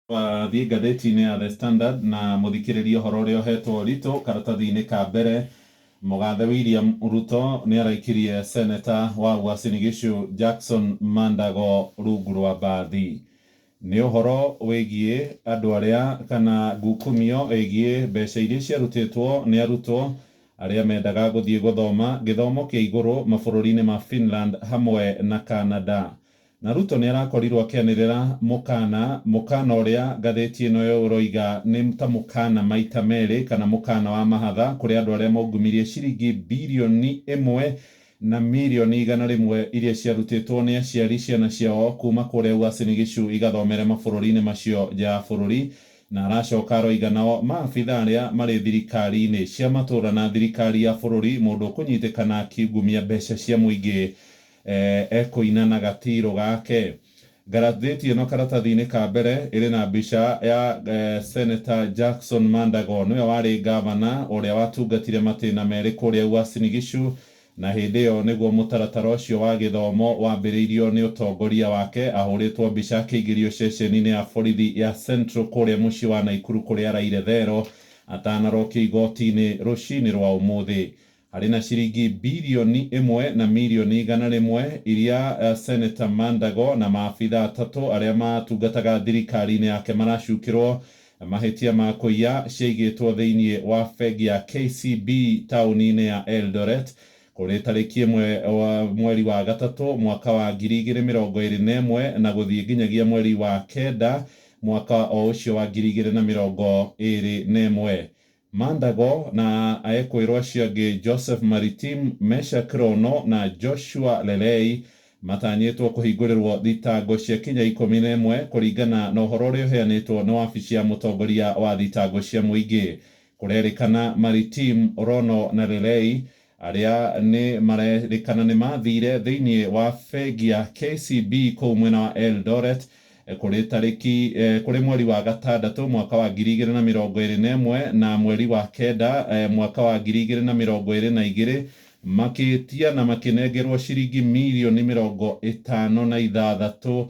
Thiĩ ngathĩti-inĩ ya The Standard na mũthikĩrĩrie ũhoro ũrĩa ũhetwo Ritũ karatathi-inĩ ka mbere. Mũgathe William Ruto nĩ araikirie seneta wa Uasin Gishu Jackson Mandago rungu rwa mbathi. Nĩ ũhoro wĩgiĩ andũ arĩa kana ngukumio ĩgiĩ mbeca iria ciarutĩtwo nĩ arutwo arĩa mendaga gũthiĩ gũthoma gĩthomo kĩa igũrũ mabũrũri-inĩ ma Finland hamwe na Canada. Na Ruto nĩ arakorirwo akĩanĩrĩra mũkana ũrĩa ngathĩti ĩno yoiga nĩ ta mũkana maita merĩ kana mũkana wa mahatha kũrĩ andũ arĩa maungumirie ciringi birioni 1 na mirioni 100 iria ciarutĩtwo nĩ aciari ciana ciao kuma kũrĩa Uasin Gishu igathomere mabũrũri-inĩ macio nja ya bũrũri. Na aracoka aroiga nao maabitha arĩa marĩ thirikari-inĩ cia matũra na thirikari ya bũrũri mũndũ ũkũnyitĩkana akiungumia mbeca cia mũingĩ ekũina na gatirũ gake. Ngathĩti ĩno karatathi-inĩ ka mbere ĩrĩ na mbica ya Senator Jackson Mandago, nĩwe warĩ gavana ũrĩa watungatire matĩna merĩ kũrĩa Uasin Gishu, na hĩndĩ ĩyo nĩguo mũtaratara ũcio wa gĩthomo wambĩrĩirio nĩ ũtongoria wake. Ahũrĩtwo mbica akĩingĩrio ceceni-inĩ ya borithi ya Central kũrĩa mũciĩ wa Naikuru kũrĩa araire thero atanarokio igoti-inĩ rũcinĩ rwa ũmũthĩ. Harĩ na ciringi birioni 1 na mirioni 100 iria Senator Mandago na maabitha atatũ arĩa matungataga thirikari-inĩ yake maracukĩrwo mahĩtia ma kũiya ciaigĩtwo thĩinĩ wa bengi ya KCB taũni-inĩ ya Eldoret kũrĩ tarĩki 1 mweri wa gatatũ mwaka wa 2021 na gũthiĩ nginyagia mweri wa kenda mwaka o ũcio wa 2021. Mandago na aekwĩrwo acio angĩ Joseph Maritim, Mesha Krono na Joshua Lelei matanyĩtwo kũhingũrĩrwo thitango cia kinya 11 kũringana na ũhoro ũrĩa ũheanĩtwo nĩ wabici ya mũtongoria wa thitango cia mũingĩ. Kũrerĩkana Maritim, Rono na Lelei arĩa nĩ marerĩkana nĩ mathire thĩinĩ wa bengi ya KCB kũu mwena wa Eldoret kũrĩ mweri wa gatandatũ mwaka wa 2021 na mweri wa kenda mwaka wa 2022 makĩtia na makĩnengerwo ciringi mirioni 56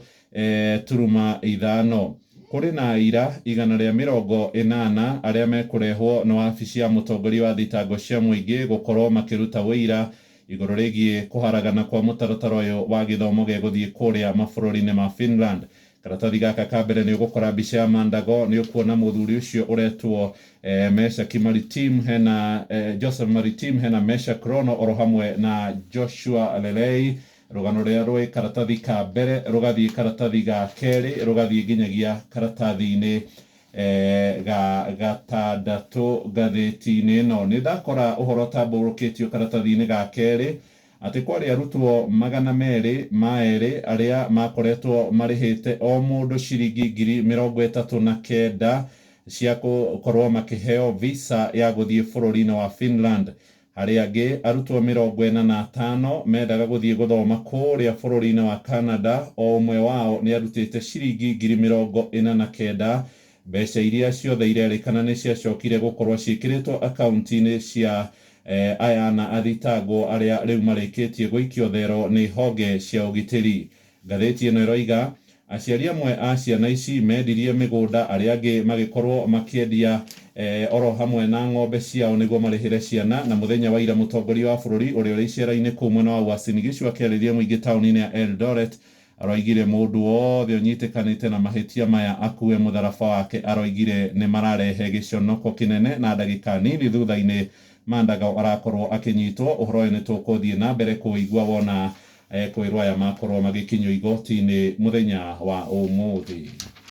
turuma ithano. Kũrĩ na aira 180 arĩa mekũrehwo na wabici ya mũtongoria wa thitango cia mũingĩ gũkorwo makĩruta wĩira igũrũ rĩgiĩ kũharagana kwa mũtaratara ũyũ wa gĩthomo gĩa gũthiĩ kũrĩa mabũrũri-inĩ ma Finland. Karatathi gaka ka mbere nĩ ũgũkora mbica ya Mandago, nĩ ũkuona mũthuri ũcio ũretwo Mesha Maritim, hena Joseph Maritim, hena Mesha Krono oro hamwe na Joshua Lelei. Rũgano rũrĩa rwĩ karatathi ka mbere rũgathiĩ karatathi ga kerĩ rũgathiĩ nginyagia karatathi-inĩ ga gatandatũ ngathĩti-inĩ ĩno. Nĩ ndakora ũhoro tambũrũkĩtio karatathi-inĩ ga kerĩ atĩ kwarĩ arutwo 200 arĩa makoretwo marĩhĩte o mũndũ ciringi 39,000 cia gũkorwo makĩheo visa ya gũthiĩ bũrũri-inĩ wa Finland. Harĩ angĩ arutwo 45 mendaga gũthiĩ gũthoma kũrĩa bũrũri-inĩ wa Canada, o ũmwe wao nĩ arutĩte ciringi 49,000, mbeca iria ciothe irerĩkana nĩ ciacokire gũkorwo ciĩkĩrĩtwo akaunti-inĩ cia aya athitangwo arĩa rĩu marĩkĩtie gũikio thero nĩ honge cia ũgitĩri. Ngathĩti ĩno ĩroiga aciari amwe a ciana ici mendirie mĩgũnda, arĩa angĩ magĩkorwo makĩendia oro hamwe na ng'ombe ciao nĩguo marĩhĩre ciana. Na mũthenya wa ira mũtongoria wa bũrũri ũrĩa ũrĩ icera-inĩ kũu mwena wa Uasin Gishu akĩarĩria mũingĩ taũni-inĩ ya Eldoret aroigire mũndũ wothe ũnyitĩkanĩte na mahĩtia maya akue mũtharaba wake. Aroigire nĩ mararehe gĩconoko kĩnene na ndagĩka nini thutha-inĩ Mandago arakorwo akĩnyitwo. Ũhoro ũyũ nĩ tũkũthiĩ na mbere kũigua wona kwĩrwo aya makorwo magĩkinyio igoti-inĩ mũthenya wa ũmũthĩ.